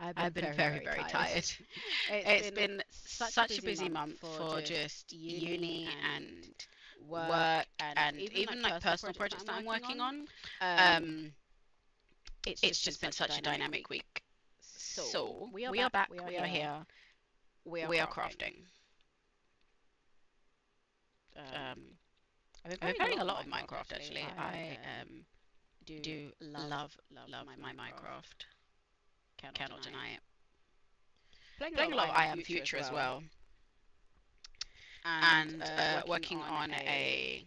I've been very, very tired. It's been such a busy month for just uni and work and even like personal projects that I'm working on. Um, it's just been such a dynamic week. So we are back, we are here, we are crafting. I've been playing a lot of Minecraft actually. I do love my Minecraft. Cannot deny it. Playing a lot of I Am Future as well, and working on a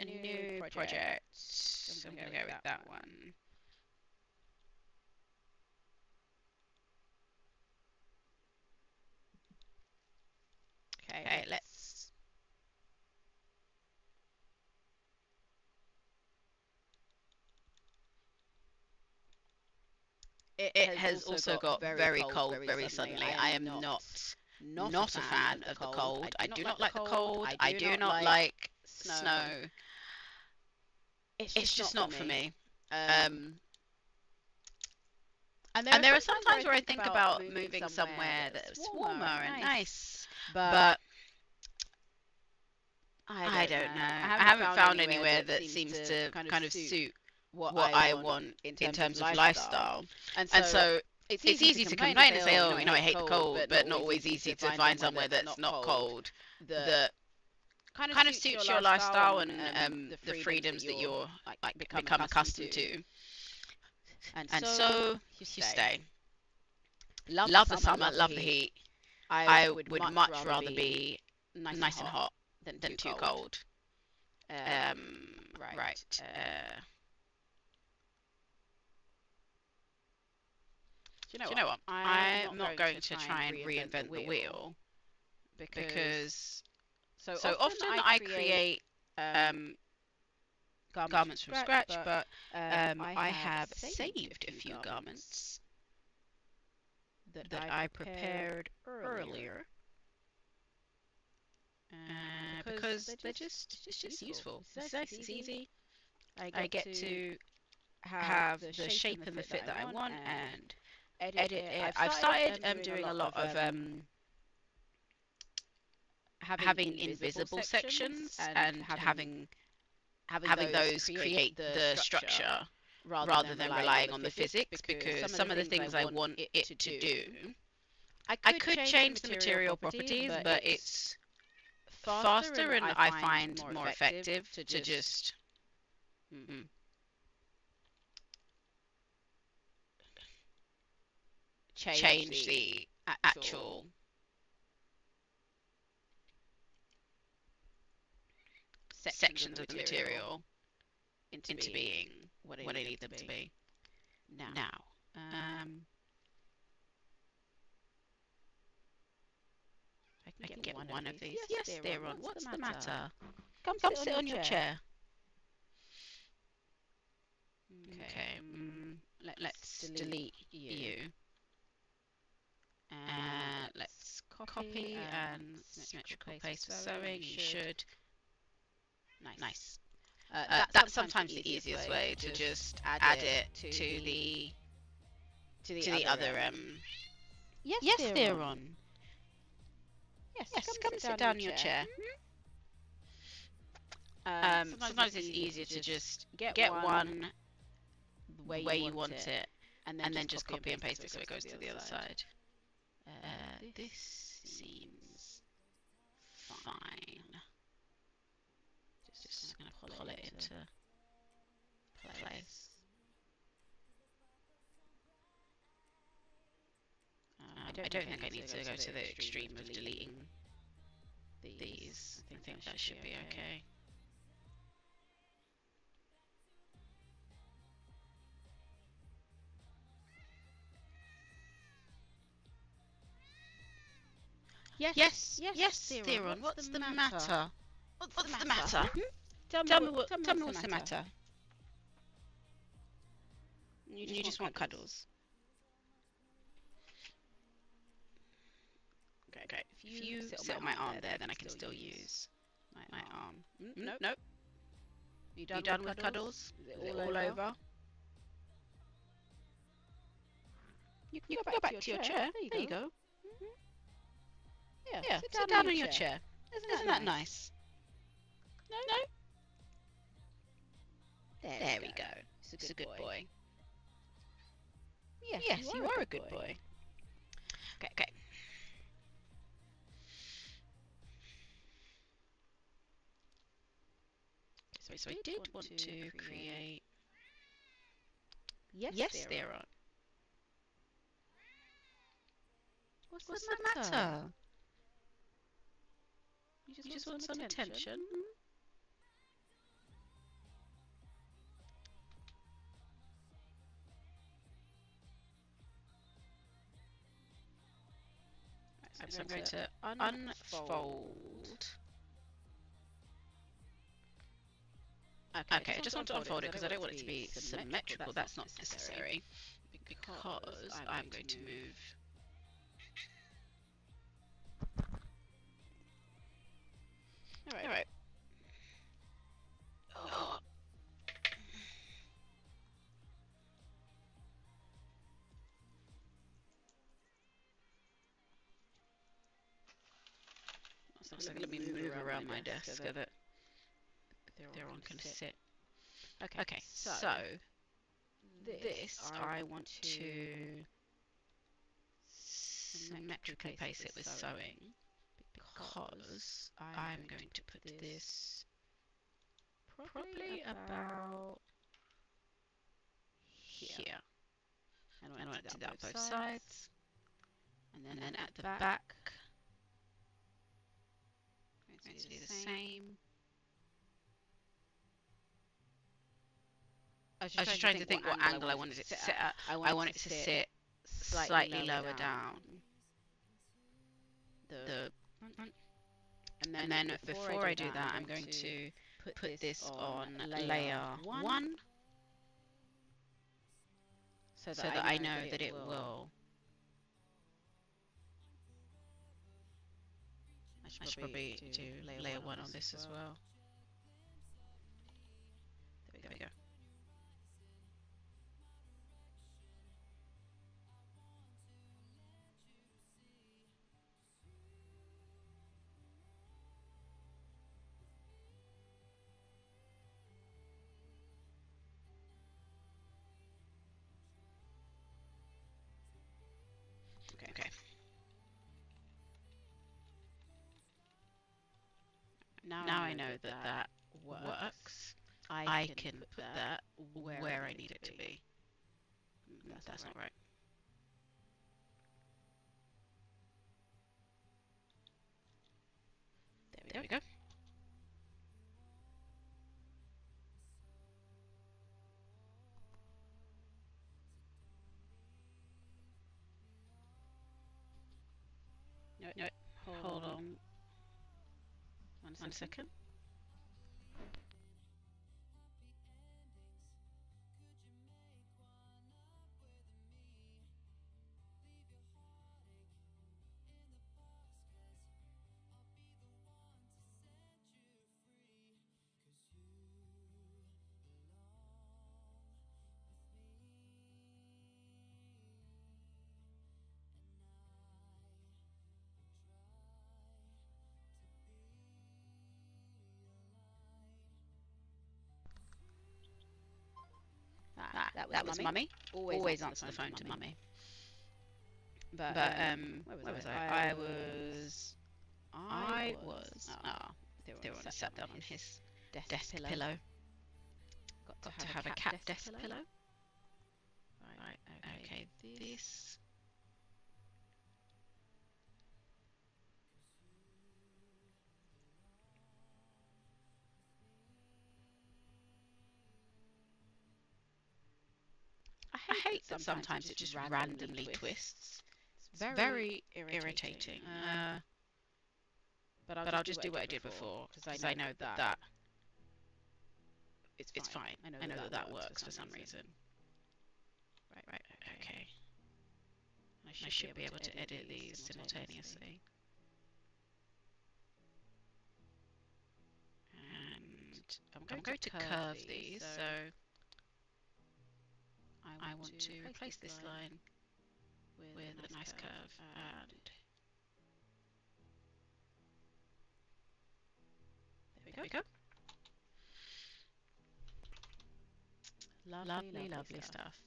new project. I'm gonna go with that one. Okay, let's. It has also got very cold very suddenly. I am not a fan of the cold. I do not like the cold. I do not like snow. It's just not for me. And there are some times where I think about moving somewhere that's warmer and nice, but I don't know. I haven't found anywhere that seems to kind of suit what I want in terms of lifestyle. And so it's easy to complain and say, oh, I hate the cold, but not always easy to find somewhere that's not cold that kind of suits your lifestyle and the freedoms that you're like become accustomed to. And so you stay. Love the summer, love the heat. I would much rather be nice and hot than too cold. Right. Do you know what? I'm not going to try and reinvent the wheel because so often I create garments from scratch, but I have saved a few garments that I prepared earlier because it's just useful. It's nice, it's easy. I get to have the shape and the fit that I want and edit it. I've started doing a lot of having invisible sections and having those create the structure rather than relying on the physics, because some of the things I want it to do, I could change the material properties, but it's faster and I find more effective to just change the actual sections of the material into being what I need them to be. Now, I can get one of these. Yes, they're on. What's the matter? Come sit on your chair. Okay, let's delete you. Let's copy and symmetrical paste for sewing. You should. Nice. That's sometimes the easiest way to just add it to the other. Yes, they're on. Yes, come sit down in your chair. Sometimes it's easier to just get one the way you want it, and then just copy and paste it so it goes to the other side. This seems fine. Just gonna pull it into place. I don't think I need to go to the extreme of deleting these. I think that should be okay. Yes, Theron, what's the matter? What's the matter? Tell me what's the matter. You just want cuddles. Okay. If you sit on my arm there, then I can still use my arm. Nope. You done with cuddles? Is it all over? You can go back to your chair. There you go. Yeah, sit down on your chair. Isn't that nice? No? There we go. It's a good boy. Yes, you are a good boy. Okay. So I did want to create... Yes, there are. What's the matter? You just want some attention? So I'm going to unfold. Okay, I just want to unfold it because I don't want it to be symmetrical. That's not necessary. Because I'm going to move... Alright. Oh. So let me move around my desk so that they're all going to sit. Okay, so this I want to symmetrically place it with sewing because I'm going to put this probably about here. And I want it to do that both sides. And then at the back, I'm going to do the same. I was just trying to think what angle I wanted it to sit at. I want it to sit slightly lower down. And then before I do that, I'm going to put this on layer 1 so that I know that it will... I should probably do layer 1 on this as well. There we go. Okay. Now I know that works. I can put that where I need it to be. That's not right. There we go. No, hold on. One second. That was Mummy. Always answer the phone to Mummy. But where was I? I was. They were sat down on his desk pillow. Got to have a cat desk pillow. Right. Okay. This. I hate that sometimes it just randomly twists. It's very irritating. But I'll just do what I did before because I know that it's fine. I know that works for some reason. Right. Okay. I should be able to edit these simultaneously. And I'm going to curve these, so I want to replace this line with a nice curve, and there we go. Lovely stuff.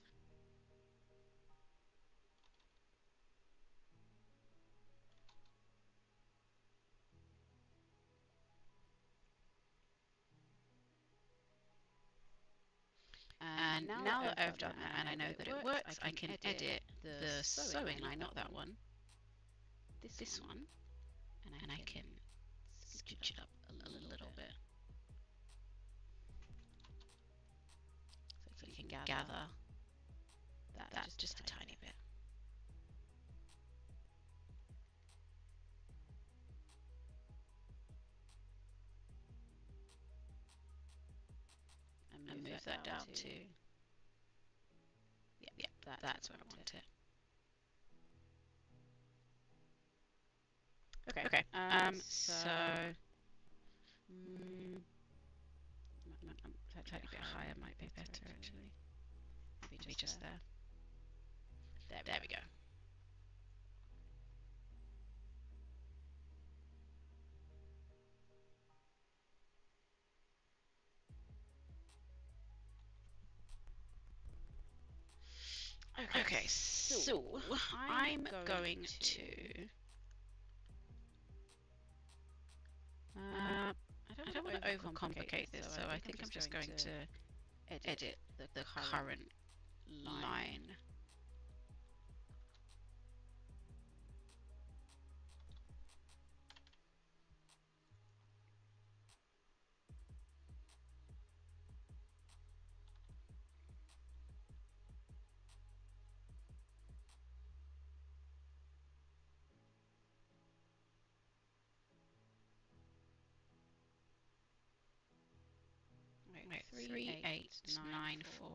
And now that I've done that and I know that it works, I can edit the sewing line, not that one, this one, and I can scooch it up a little bit. So you can gather that just a tiny bit. And move that down to, yeah, that's where I want it. Okay, so a tiny bit higher might be better actually. Maybe just there. There we go. Okay, so I'm going to I don't want to overcomplicate this, so I think I'm just going to edit the current line. Right, 3894.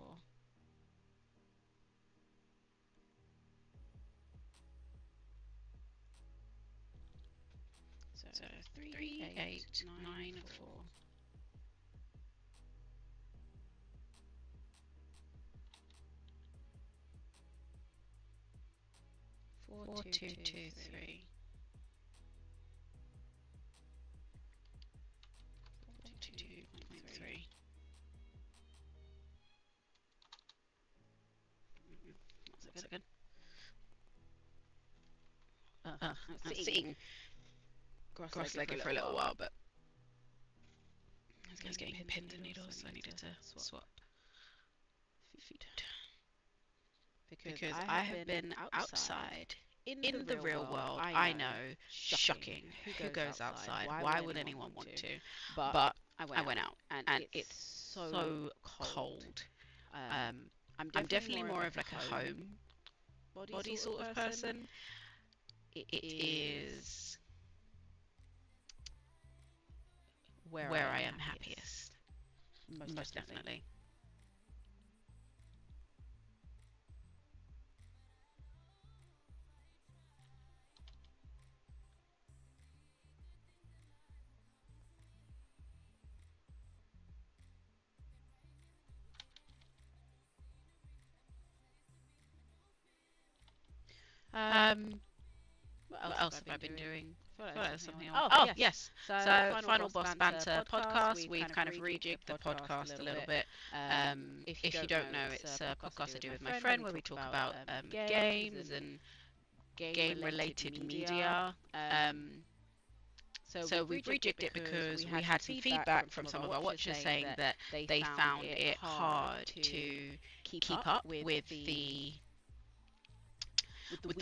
So 3894. 4223. 42.3. That's good. I'm sitting cross-legged for a little while, but I was getting pins and needles, so I needed to swap feet. Because I have been outside in the real world. I know, shocking. Who goes outside? Why would anyone want to? But I went out, and it's so cold. I'm definitely more of like a home body sort of person. It is where I am happiest, most definitely. What else have I been doing? Something else. Oh, yes. So Final Boss Banter podcast. We've kind of rejigged the podcast a little bit. If you don't know, it's a podcast I do with my friend where we talk about games and game-related media. So we've rejigged it because we had some feedback from some of our watchers saying that they found it hard to keep up with the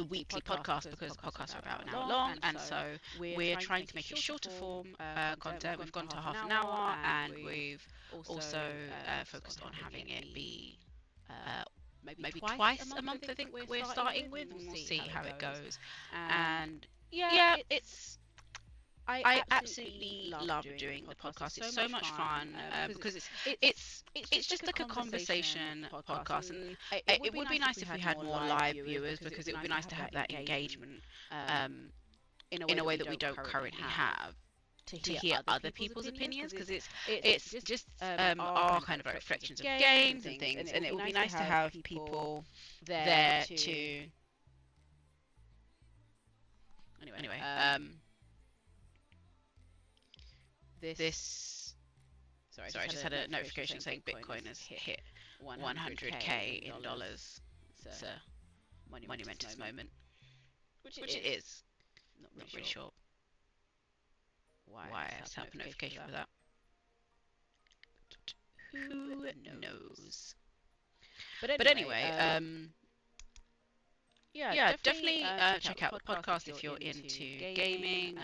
weekly podcast because the podcasts are about an hour long, and so we're trying to make it shorter form content. We've gone to half an hour, and we've also focused on having it be maybe twice a month. I think we're starting with, and we'll see how it goes. And yeah, I absolutely love doing the podcast. It's so much fun because it's just like a conversation podcast, and it would be nice if we had more live viewers because it would be nice to have that engagement in a way that we don't currently have. To hear other people's opinions, because it's just our kind of like reflections of games and things, and it would be nice to have people there to Anyway, this. Sorry, I just had a notification saying Bitcoin has hit 100K in dollars. It's a monumentous moment, which it is. Not really sure why I have set up a notification for that. Who knows? But anyway, yeah, definitely check out the podcast if you're into gaming.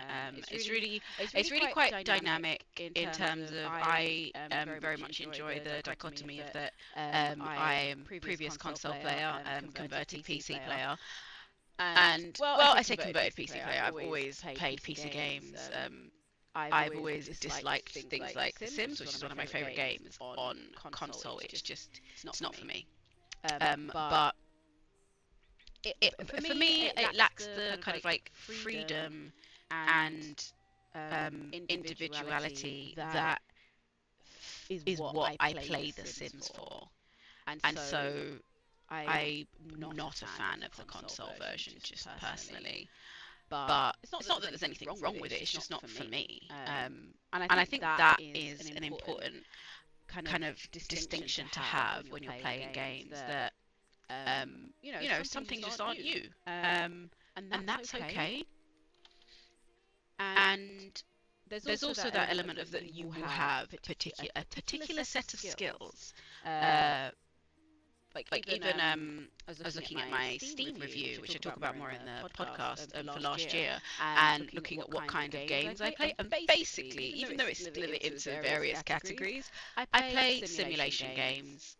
It's really quite dynamic in terms of I very much enjoy the dichotomy of that I am previous console player, converted PC player, and well, I say converted PC player. I've always played PC games. I've always disliked things like The Sims, which is one of my favorite games on console. It's not for me. But for me, it lacks the kind of like freedom and individuality that is what I play The Sims for. And so I'm not a fan of the console version, just personally. But it's not that there's anything wrong with it, it's just not for me. And I think that is an important kind of distinction to have when you're playing games, that some things just aren't you, and that's okay. And there's also that element of that you will have a particular set of skills. Like even I was looking at my Steam review, which I talk about more in the podcast for last year, and looking at what kind of games I play. And basically, even though it's split into various categories, I play simulation games.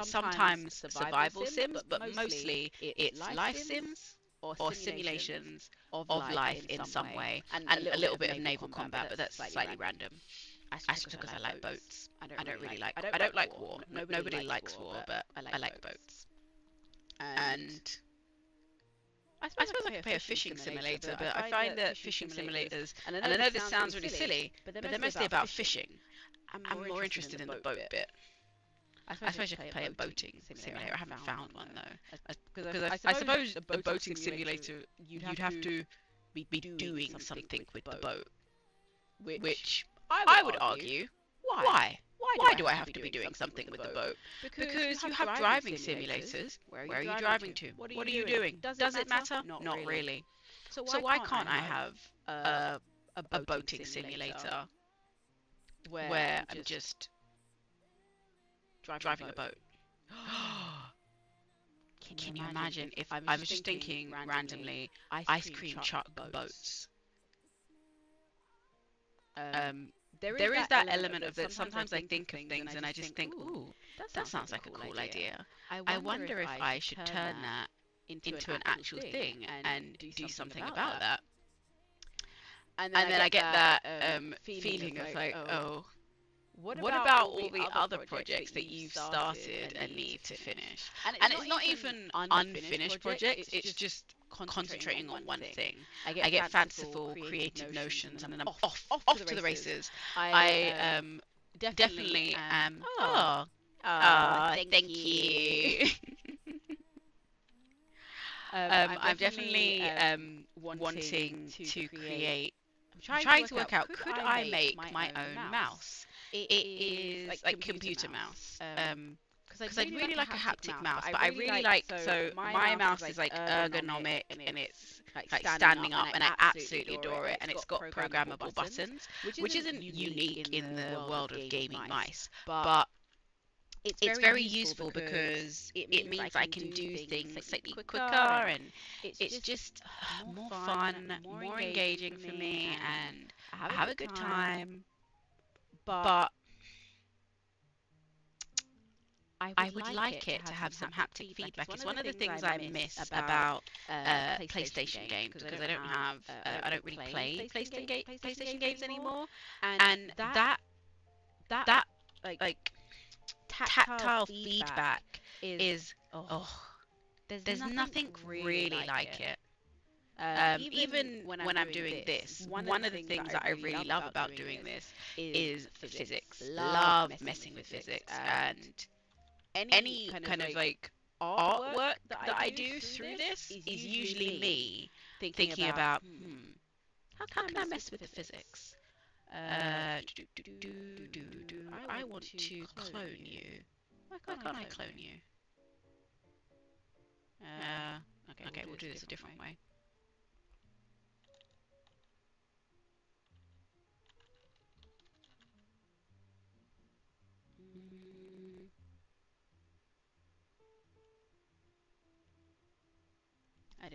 Sometimes survival sims, but mostly it's life sims or simulations of life in some way, and a little bit of naval combat, but that's slightly random. That's just because I like boats. I don't like war. Nobody likes war, but I like boats. And I suppose I could play a fishing simulator, but I find that fishing simulators, and I know this sounds really silly, but they're mostly about fishing. I'm more interested in the boat bit. I suppose you could play a boating simulator. I haven't found one though, because I suppose a boating simulator you'd have to be doing something with the boat, which I would argue, why do I have to be doing something with the boat? Because you have driving simulators. Where are you driving to? What are you doing? Does it matter? Not really. So why can't I have a boating simulator where I'm just driving a boat? Can you imagine if I was just thinking randomly, ice cream truck boats? There is that element of that. Sometimes I think of things and I just think, ooh, that sounds like a cool idea. I wonder if I should turn that into an actual thing and do something about that. And then I get that feeling of like, oh, what about all the other projects that you've started and need to finish? And it's not even unfinished projects, it's just concentrating on one thing. I get fanciful, creative notions, and then I'm off to the races. I definitely am. Oh, thank you. I'm definitely wanting to create. I'm trying to work out, could I make my own mouse? It is like computer mouse. Because I'd really like a haptic mouse, but I really like, so my mouse is like ergonomic and it's like standing up, and I absolutely adore it, and it's got programmable buttons, which isn't unique in the world of gaming mice, but it's very useful because it means I can do things slightly quicker, and it's just more fun, more engaging for me, and I have a good time. But I would like it to have some haptic feedback. It's one of the things I miss about PlayStation games, because I don't really play PlayStation games anymore, and that like tactile feedback is there's nothing really like it. Even when I'm doing this, one of the things that I really love about doing this is physics. Love messing with physics, and any kind of like artwork that I do through this is usually me thinking about, how can I mess with the physics? I want to clone you. Why can't I clone you? Okay, we'll do this a different way.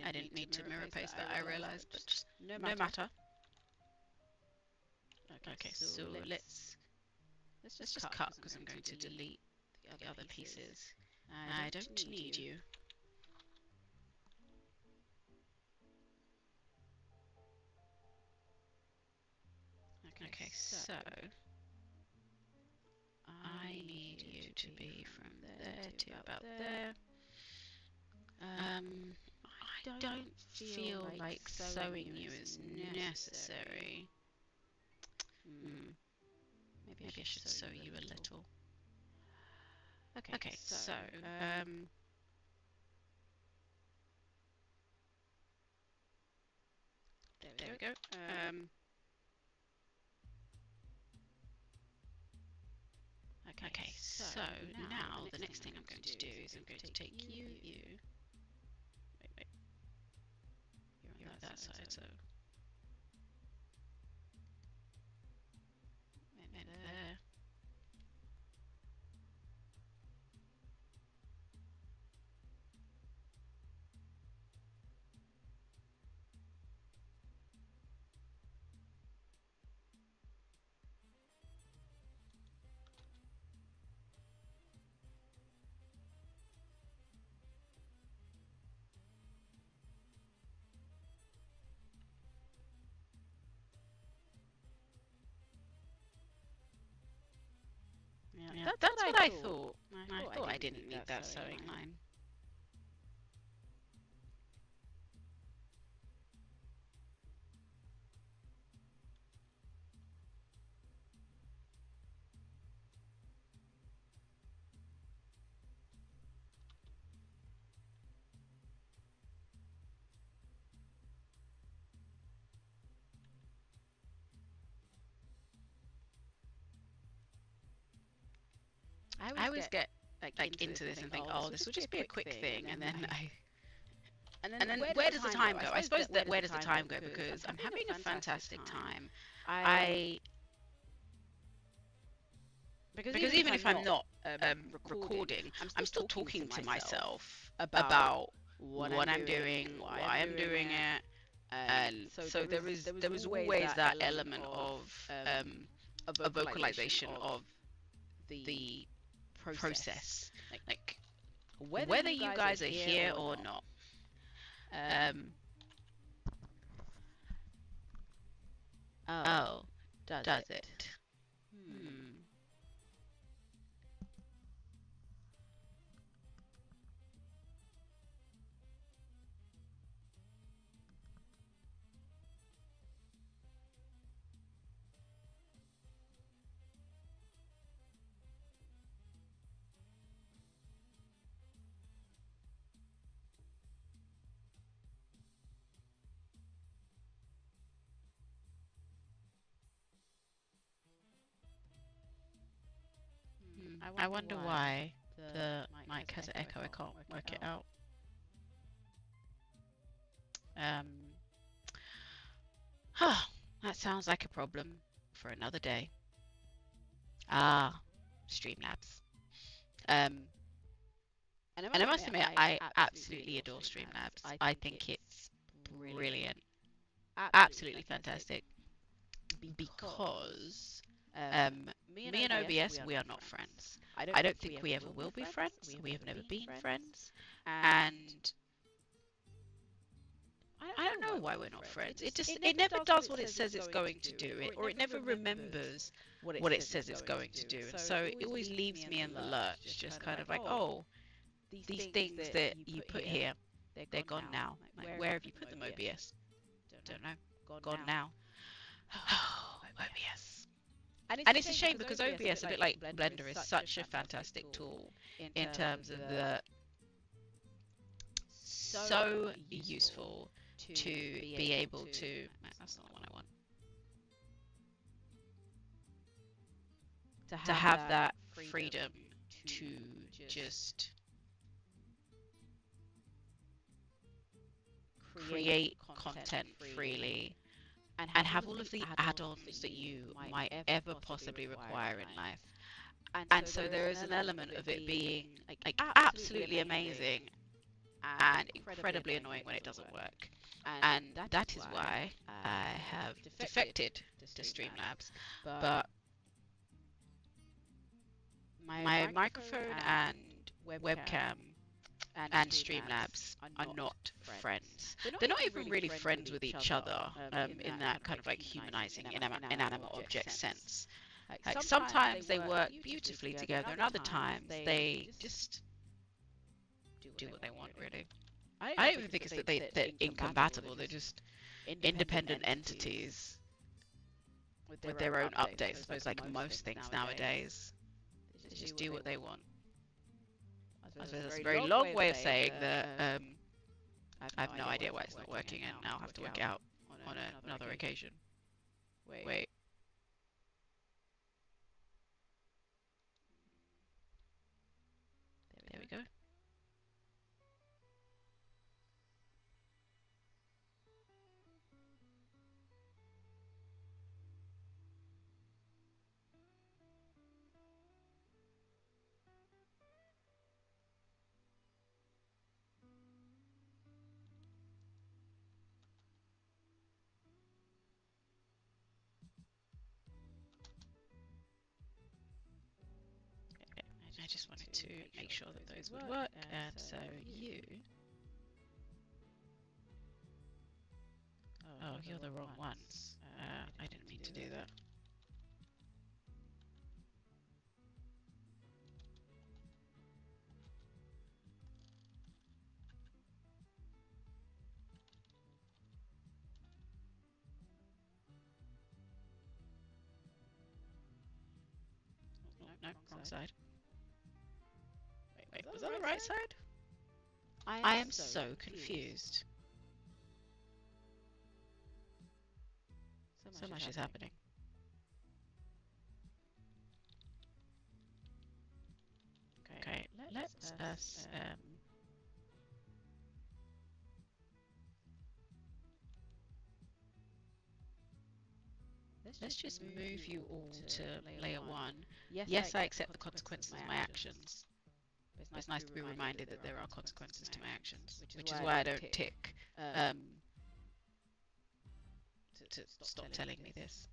I didn't need to mirror paste that, I realized, but just no matter. Okay, so let's just cut because I'm going to delete the other pieces. I don't need you. Okay, so I need you to be from there to about there. I don't feel like sewing you is necessary. Maybe I should sew you a little. Okay, so there we go. Okay, so now the next thing I'm going to do is I'm going to take you. Wait. You're on that side, so. And there. Yeah, that's what I thought. I thought I didn't need that sewing line. I always get like into this and think, oh, this will just be a quick thing, and then where does the time go? I suppose that where does the time go? Because I'm having a fantastic time. Because even if I'm not recording, I'm still talking to myself about what I'm doing, why I'm doing it, and so there is always that element of a vocalization of the process, like whether you guys are here or not. Oh, does it? I wonder why the mic has an echo. I can't work it out. That sounds like a problem for another day. Streamlabs. And I must admit, I absolutely adore Streamlabs. I think it's brilliant, absolutely fantastic. Because me and OBS, we are not friends. I don't think we ever will be friends. We have never been friends, and I don't know why we're not friends. It never does what it says it's going to do, or it never remembers what it says it's going to do, and so it always leaves me in the lurch, just kind of like, oh, these things that you put here, they're gone now. Like, where have you put them, OBS? Don't know. Gone now. Oh, OBS. And it's a shame because OBS, a bit like Blender, is such a fantastic tool in terms of the so useful to be able to, that's not the one I want, to have that freedom to just create content freely and have all of the add-ons that you might ever possibly require in life. And so there is an element of it being like absolutely amazing and incredibly annoying when it doesn't work. And that is why I have defected to Streamlabs. But my microphone and webcam and Streamlabs are not friends. They're not even really friends with each other in that kind of like humanizing inanimate object sense. Like sometimes they work beautifully together, and other times they just do what they want, really. I don't even think it's that they're incompatible. They're just independent entities with their own updates. I suppose like most things nowadays, they just do what they want. I suppose that's a very long way of saying that I have no idea why it's not working, and now I'll have to work it out on another occasion. Wait. There we go. I just wanted to make sure that those would work, and so you... Oh, you're the wrong ones. I didn't mean to do that. No, wrong side. Wait, was that the right side? I am so confused. So much is happening. Okay, let us let's just move you all to layer 1. Yes, I accept the consequences of my actions. But it's nice to be reminded that there are consequences to my actions, which is why I don't tick to stop telling me this.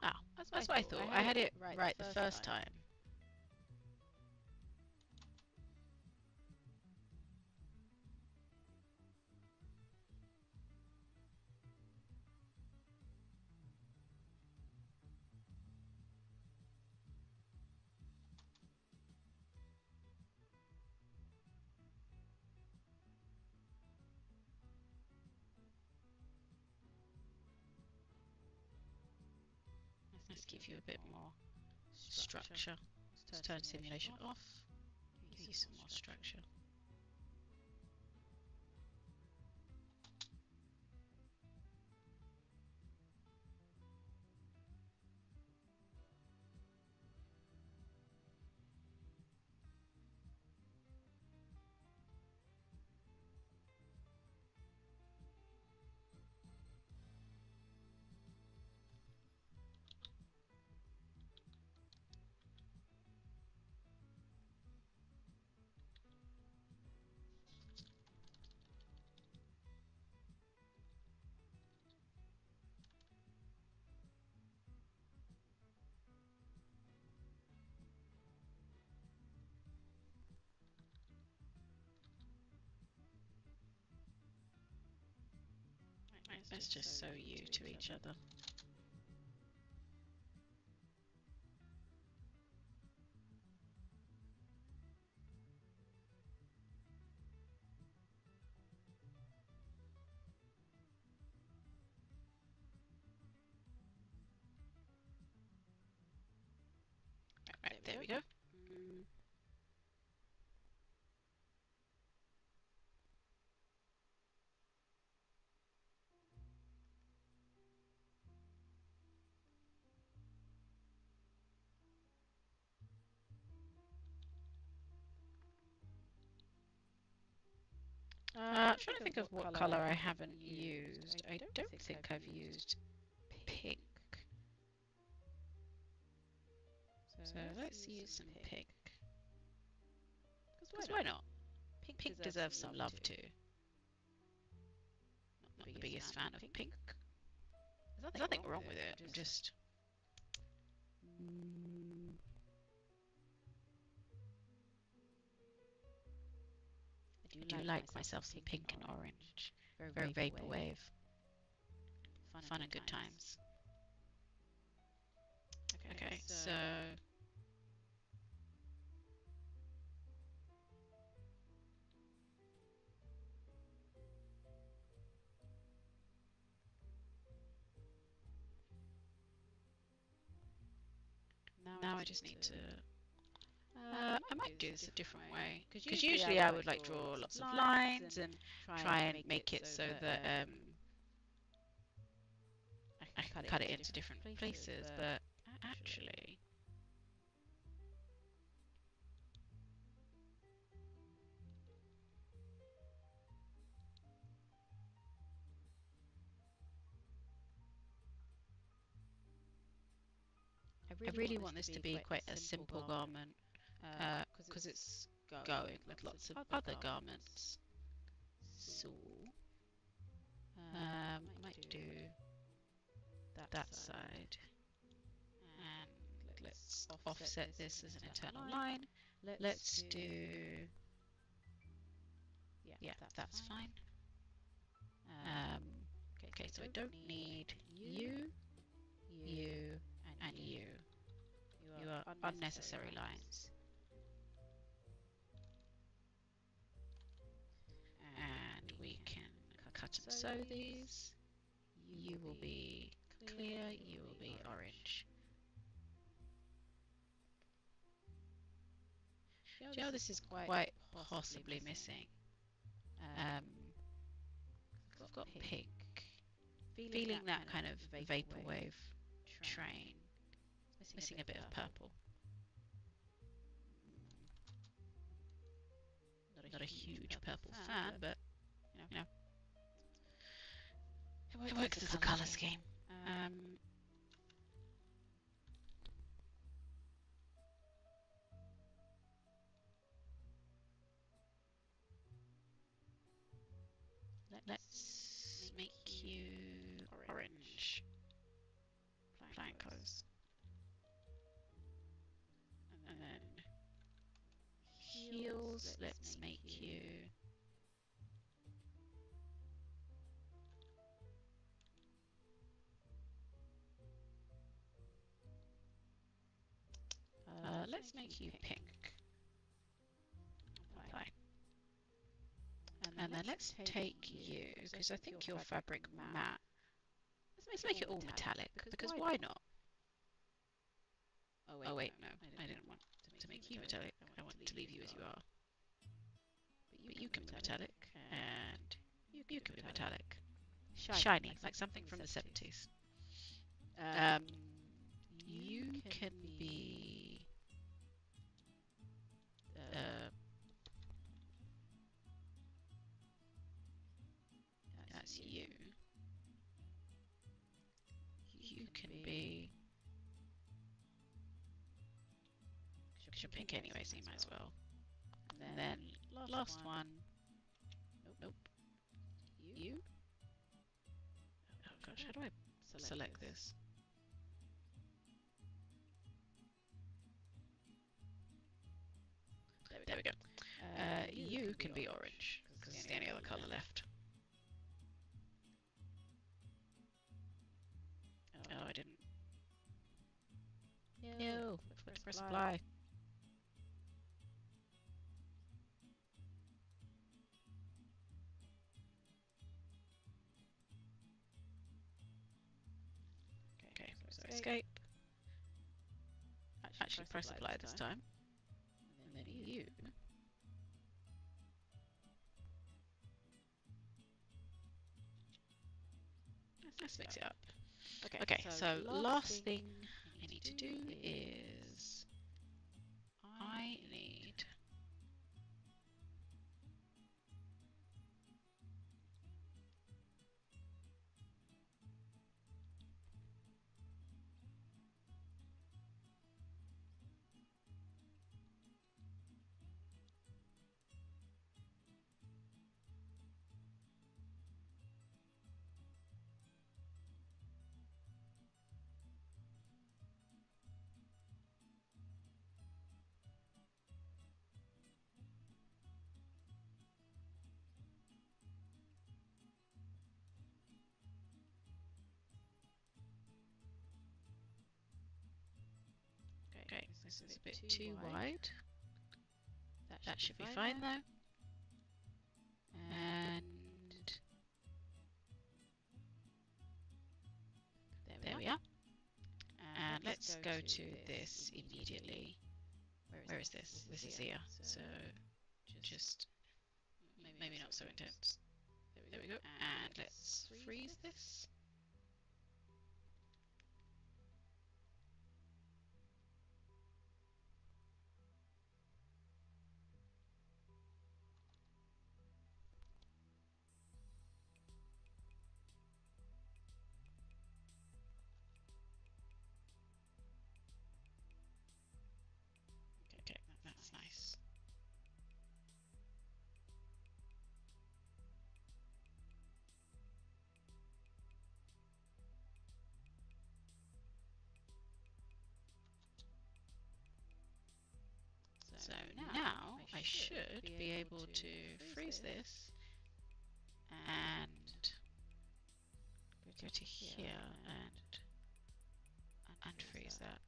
Ah, that's what I thought. I had it right the first time. Let's give you a bit more structure. Let's turn simulation off. Give you some more structure. Let's just sew you to each other. Right, there we go. I'm trying to think of what colour I haven't used. I don't think I've used pink. So let's use some pink. Because why not? Pink deserves some love too. Not the biggest fan of pink. There's nothing wrong with it. I'm just... I do like myself some pink and orange. Very vaporwave. Fun and good times. Okay, so... Now I just need to... I might do this a different way. Because usually I would like draw lots of lines and try and make it so that I can cut it into different places, but actually... I really want this to be quite a simple garment, because it's going with lots of other garments. So, I might do that side, and let's offset this as an internal line. Let's do, yeah, that's fine. Okay, so I don't need you, and you. You are unnecessary lines. And we can cut and sew these. You will be clear, you will be orange. Joe, this is quite possibly missing. I've got pink. Feeling that kind of vaporwave train. Missing a bit of purple. Not a huge purple fan, but you know, it works as a colour scheme. Let's make you orange. Plain clothes. And then heels, let's make you let's make you pink. Fine. And then let's take you, because I think your fabric matte. Let's make it all metallic, because why not? Oh wait, no, I didn't want to make you metallic. I wanted to leave you as you are. But you can be metallic, and you can be metallic. Shiny, like something from the 70s. You can be... that's you. You can be... because you're pink anyway, so you might as well. And then last one. Nope. You? Oh gosh, how do I select this? There we go. You can be orange, because it's the only other colour left. No, press apply. Okay, so escape. Actually press apply this time. And then you. Let's mix it up. Okay, so last thing I need to do is I need okay, this is a bit too wide. That should be fine though. And there we are. And let's go to this immediately. Where is this? This is here. So just maybe not so intense. There we go. And let's freeze this. Okay, that's nice. So now I should be able to freeze this and go to here and unfreeze that.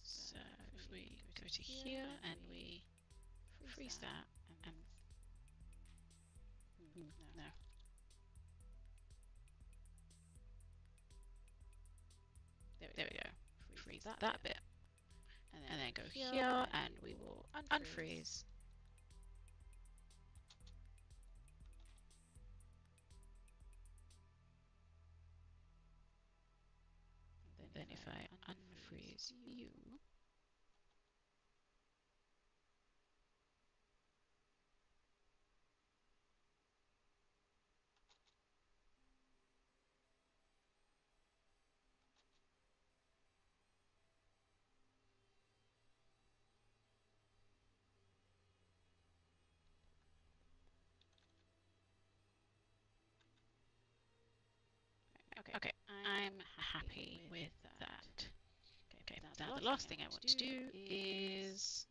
So if we go to here and we freeze that and no. There we go. Freeze that bit. And then go here and we will unfreeze. Then if I unfreeze you, okay, I'm happy with that. Okay, now the last thing I want to do is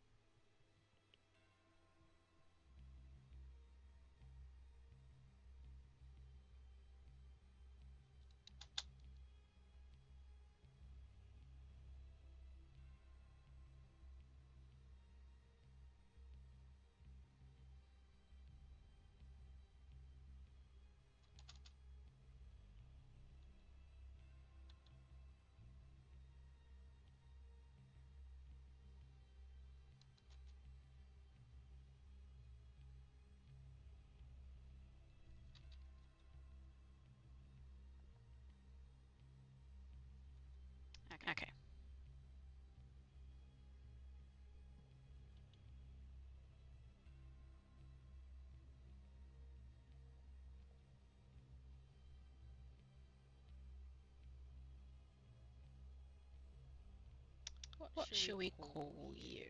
What shall we call you?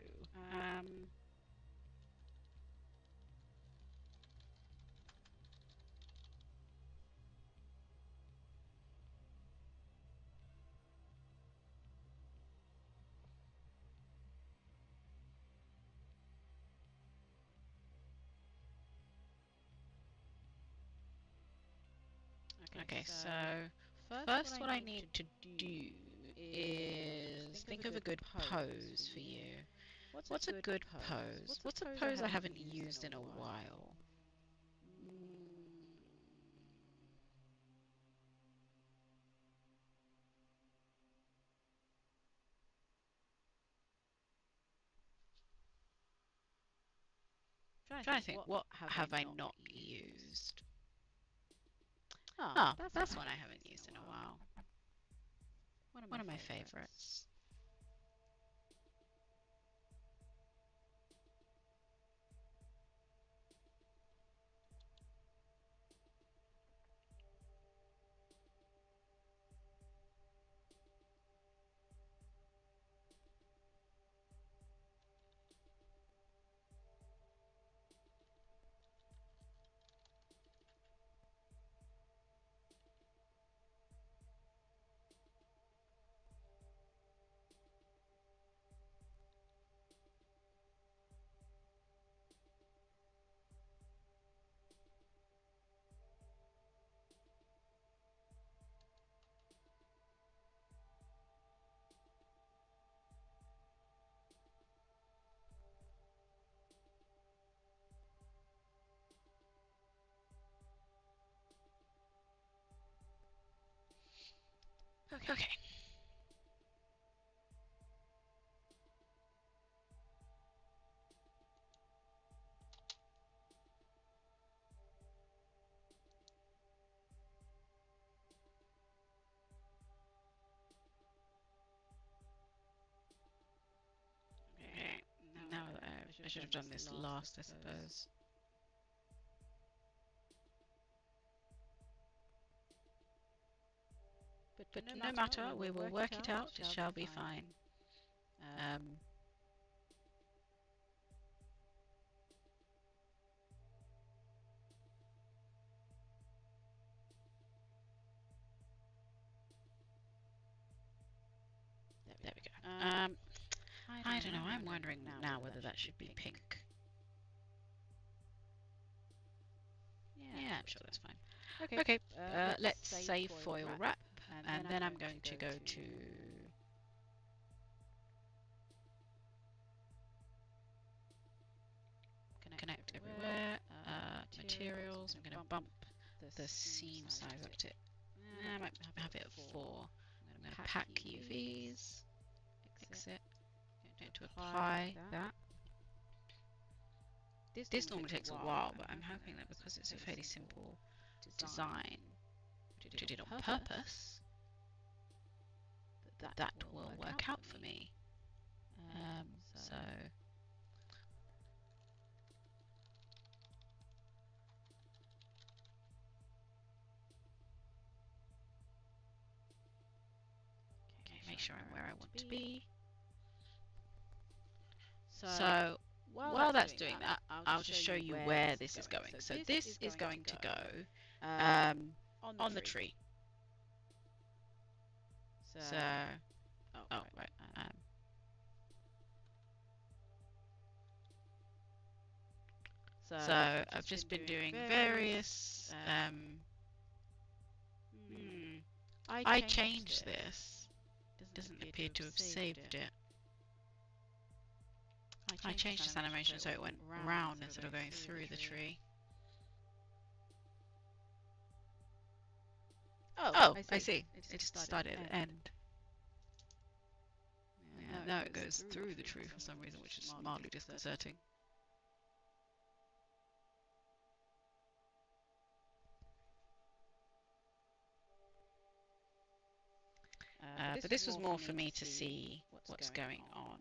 Okay, so first what I need to do is think of a good pose for you. What's a good pose? What's a pose I haven't used in a while? I'm trying to think, what have I not used? Oh, that's one I haven't used in a while. One of my favorites. Okay. Okay. Now I should have done this last, I suppose. But no matter, we will work it out. It shall be fine. There we go. I don't know. I'm wondering now whether that should be pink. Yeah, I'm sure that's fine. Okay. Let's say foil wrap, and then I'm going to go to connect everywhere. Materials. I'm going to bump the seam size up to. I might have it at 4. I'm going to pack UVs. Exit. Going to apply that. This normally takes a while, but I'm hoping that because it's a fairly simple design, did it on purpose, that will work out for me. So okay, make sure I'm where I want to be. So while that's doing that, I'll just show you where this is going. So this is going to go on the tree. So, oh right. So I've just been doing various. I changed this. It doesn't appear to have saved it. I changed this animation so it went round instead of going through the tree. Oh, I see. It just started at the end. Yeah, now it goes through the tree for some reason, which is mildly disconcerting. But this was more for me to see what's going on.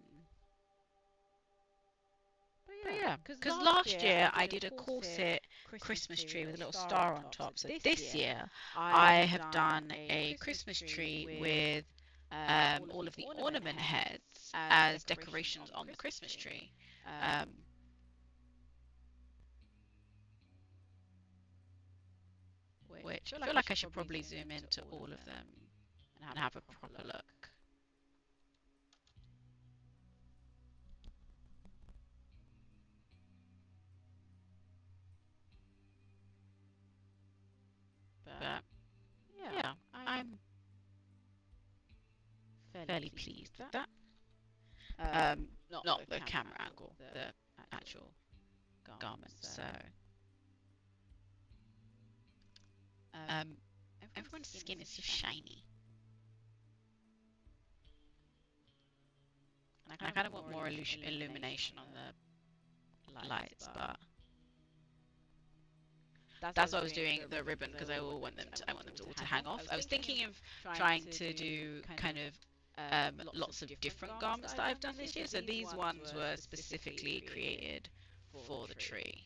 But yeah, because last year I did a corset Christmas tree with a little star on top. So this year I have done a Christmas tree with all of the ornament heads as decorations on the Christmas tree. Which I feel like I should probably zoom into all of them and have a proper look. But yeah, I'm fairly pleased with that. Not the camera angle, the actual garment. So everyone's skin is so shiny, and I kind of want more illumination on the lights, but that's why I was doing the ribbon, because I want them to all to hang off. I was thinking of trying to do kind of lots of different garments that I've done this year. So these ones were specifically created for the tree.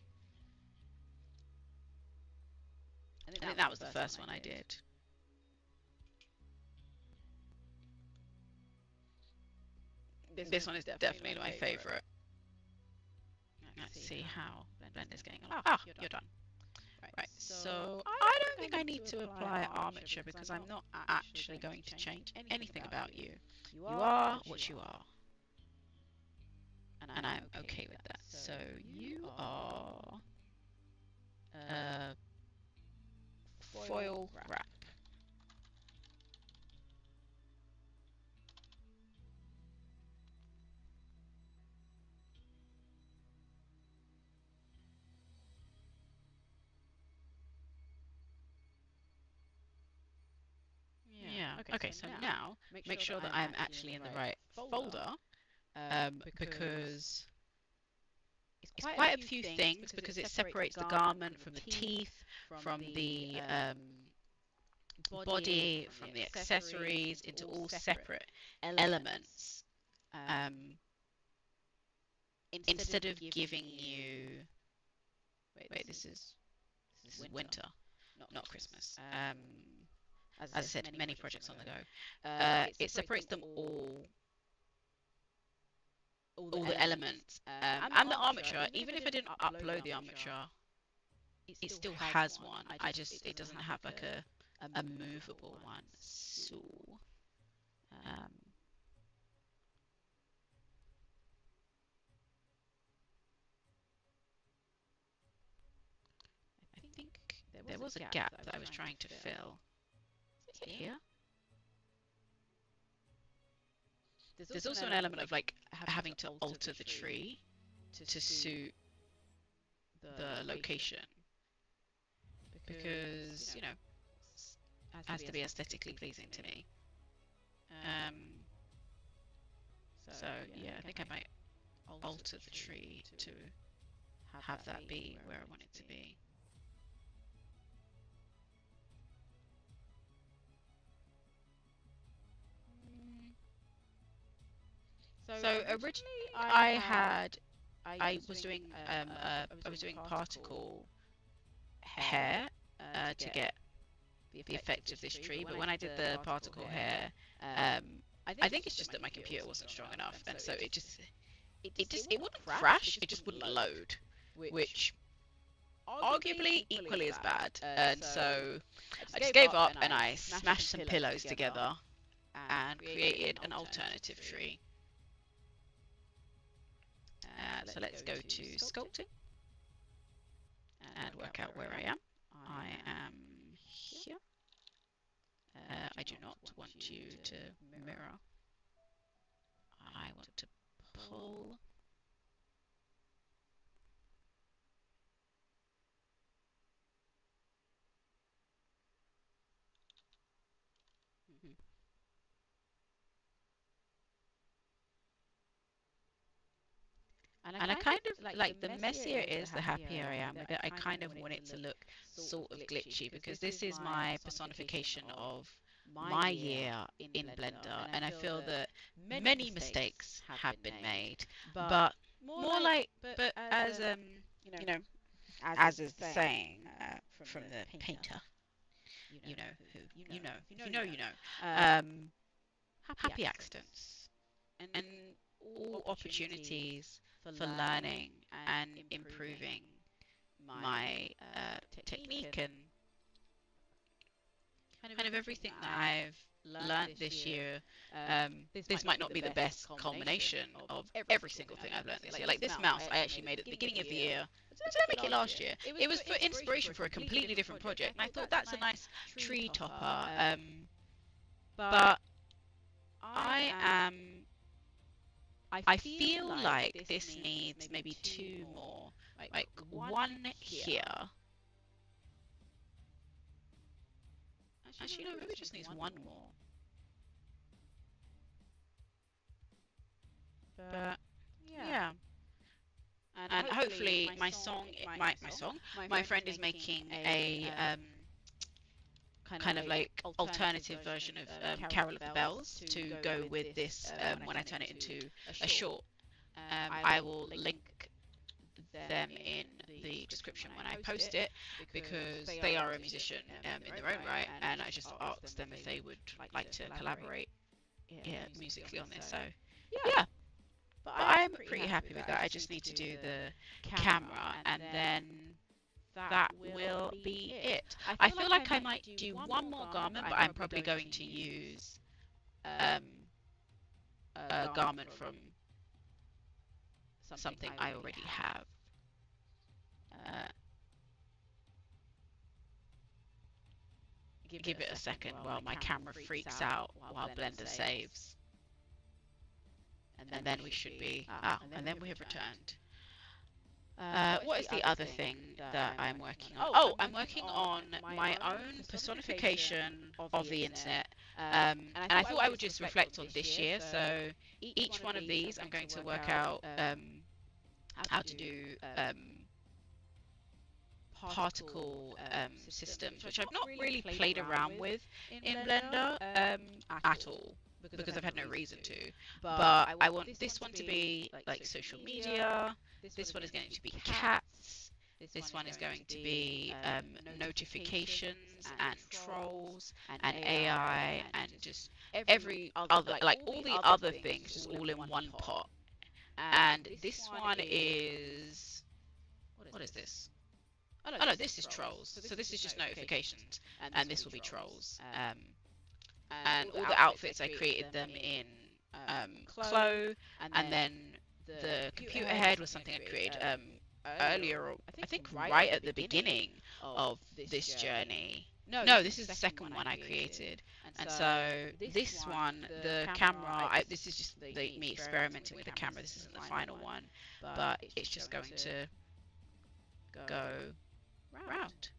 I think that was the first one I did. This one is definitely my favourite. Let's see how Blender's getting on. Ah, you're done. Right, so I don't think I need to apply armature because I'm not actually going to change anything about you. You are what you are. And I'm okay with that. So you are foil wrap. Yeah, okay, so now make sure that I'm actually in the right folder, because it's quite a few things, because it separates the garment from the teeth, from the body, from the accessories, into all separate elements, instead of giving you, wait, this is winter, not Christmas. As I said, many projects on the go. It separates them all the elements, and the armature. Even if I didn't upload the armature, it still has one. It doesn't have like a movable one. So I think there was a gap that I was trying to fill. Is it here? There's also an element of like having to alter the tree to suit the location, because, you know, it has to be aesthetically pleasing to me. So yeah, I think I might alter the tree to have that be where I want it to be. So originally I was doing particle hair to get the effect of this tree, but when I did the particle hair, I think it's just that my computer wasn't strong enough, and so it wouldn't crash, it just wouldn't load, which arguably equally as bad. And so I just gave up and I smashed some pillows together and created an alternative tree. So let's go to sculpting and work out where I am. I am here. I do not want you to mirror. I want to pull. And I kind of, like, the messier it is, the happier I am with it. I kind of want it to look sort of glitchy, because this is my personification of my year in Blender, and I feel that many mistakes have been made, but more like, but as you know, as is the saying from the painter, you know who, you know, if you know, you know. happy accidents, and all opportunities for learning and improving my technique and kind of everything that I've learned this year. This might not be the best culmination of every single thing I've learned this year. Like this mouse, I actually made at the beginning of the year. Did I make it last year? It was for inspiration for a completely different project, and I thought that's a nice tree topper. But I am. I feel like this needs maybe two more, like one here. Actually, no, maybe it just needs one more. But yeah, and hopefully my friend is making a kind of like alternative version of Carol of the Bells to go with this when I turn it into a short. I will link them in the description when I post it, because they are a musician in their own right, and I just asked them if they would like to collaborate musically on this. So yeah, but I'm pretty happy with that. I just need to do the camera, and then that will be it. I feel like I might do one more garment, but I'm probably going to use a garment from something I already have. Give it a second while my camera freaks out while Blender saves. And then we should be... and then we have returned. What is the other thing that I'm working on? Oh, I'm working on my own personification of the internet. And I thought I would just reflect on this year. So each one of these I'm going to work out how to do particle systems, which I've not really played around with in Blender at all, because I've had no reason to. But I want this one to be like social media. This one is going to be cats. This one is going to be notifications and trolls and AI and just every other, like all the other things, just all in one pot. And this one is, what is this? Oh no, this is trolls. So this is just notifications, and this will be trolls. And all the outfits I created them in CLO, and then the computer head was something I created earlier, I think right at the beginning of this journey. No, this is the second one I created. And so this one, the camera, this is just me experimenting with the camera. This isn't the final one, but it's just going to go round.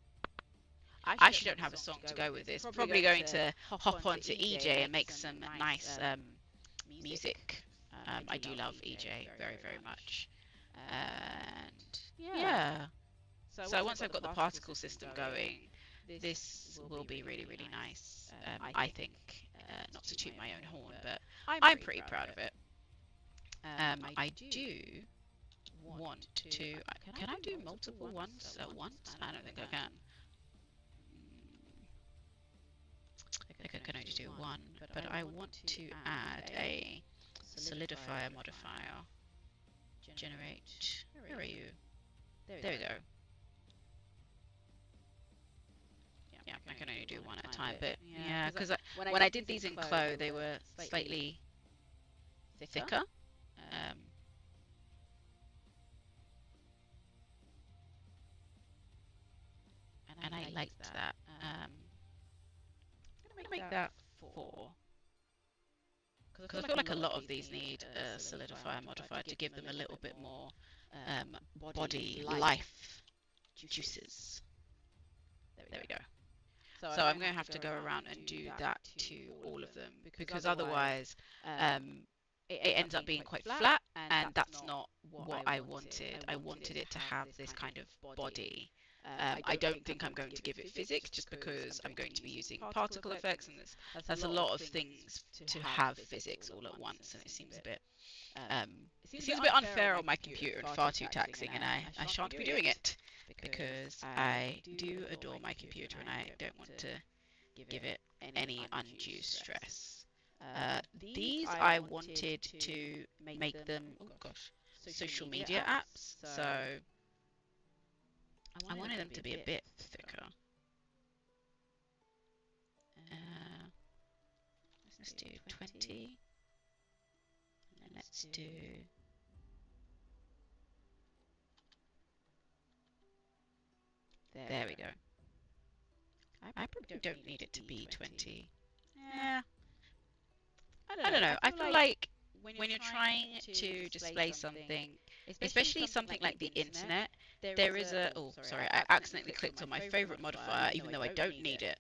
I actually don't have a song to go with this. Probably going to hop onto EJ and make some nice music. I do love EJ very, very much. And yeah. So once I've got the particle system going, this will be really, really nice. I think, not to toot my own horn, but I'm pretty proud of it. I do want to... Can I do multiple ones at once? I don't think I can. I think I can only do one, but I want to add a solidifier modifier. Generate... Where are you? There we go. Yeah, I can only do one at a time, but yeah, because when I did these in CLO, they were slightly thicker. And I liked that. I'm going to make that 4. Because I feel like a lot of these need a solidifier modifier to give them a little bit more body life juices. There we go. So I'm going to have to go around and do that to all of them, because otherwise it ends up being quite flat, and that's not what I wanted. I wanted it to have this kind of body. I don't think I'm going to give it physics, just because I'm going to be using particle effects, and that's a lot of things to have physics all at once, and it seems a bit unfair on my computer and far too taxing, and I shan't be doing it, because I do adore my computer and I don't want to give it any undue stress. These I wanted to make them, oh gosh, social media apps. So I wanted them to be a bit thicker. Let's do 20. And let's do... There we go. I probably don't need it to be 20. Yeah. I don't know. I feel like when you're trying to display something, especially something like the internet, there is a... Oh, sorry, I accidentally clicked on my favorite modifier, even though I don't need it.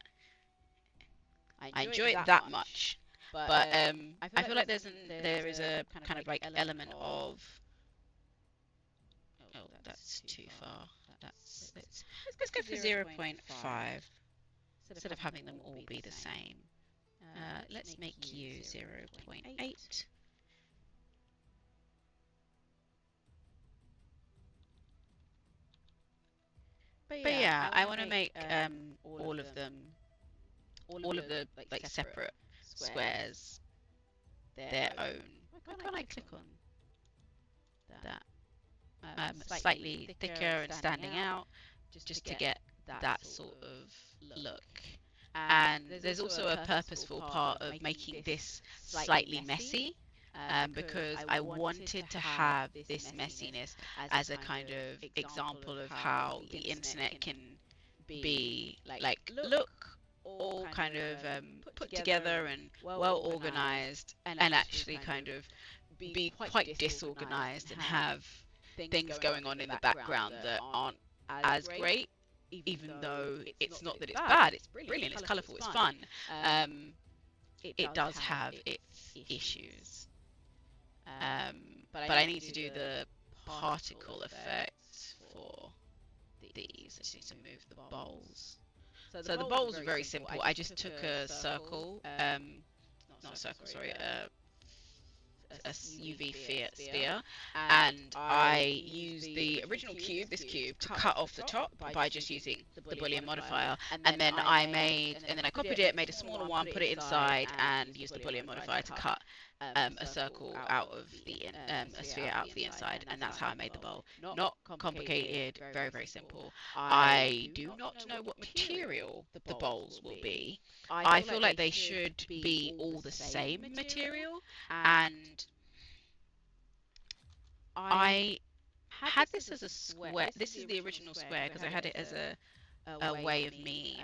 I enjoy it that much, but I feel like there is a kind of like element of... Oh, that's too far. Let's go for 0.5 instead of having them all be the same. Let's make you 0.8. But yeah, I want to make all of them, all of the like separate squares, their own. Why can't I click on that? Slightly thicker and standing out, just to get that sort of look. And there's also a purposeful part of making this slightly messy, because I wanted to have this messiness as a kind of example of how the internet can be like look all kind of put together and well organized, and actually kind of be quite disorganized and have things going on in the background that aren't as great, even though it's not that it's bad, it's brilliant, it's colourful, it's fun. It does have its issues. But I need to do the particle effect for these. I just need to move the bowls. So the bowls are very simple. I just took a circle, not a circle, sorry, a UV sphere, and I used the original cube, this cube, to cut off the top by just using the Boolean modifier, and then I copied it, made a smaller one, put it inside, and used the Boolean modifier to cut a circle out of the a sphere out of the inside, and that's how I made the bowl. Not complicated, very, very simple. I do not know what material the bowls will be. I feel like they should be all the same material, and I had this as a square. This is the original square because I had it as a way of me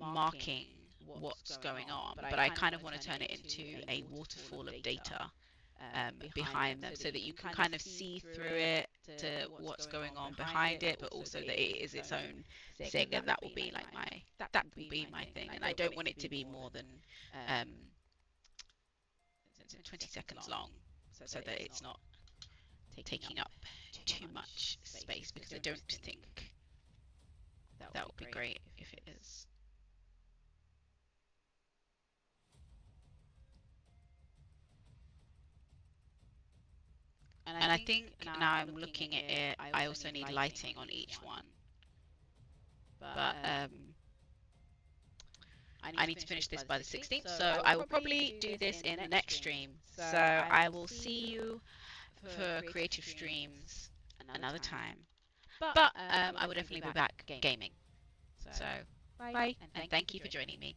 marking what's going on, but I kind of want to turn it into a waterfall of data behind them, so that you can kind of see through it to what's going on behind it, but also that it is its own thing, and that will be like my thing. And I don't want it to be more than 20 seconds long, so that it's not taking up too much space, because I don't think that would be great if it is. And I think now I'm looking at it, I also need lighting on each one. But I need to finish this by the 16th, so I will probably do this in the next stream. So I will see you for creative streams another time. But I will definitely be back gaming. So bye, and thank you for joining me.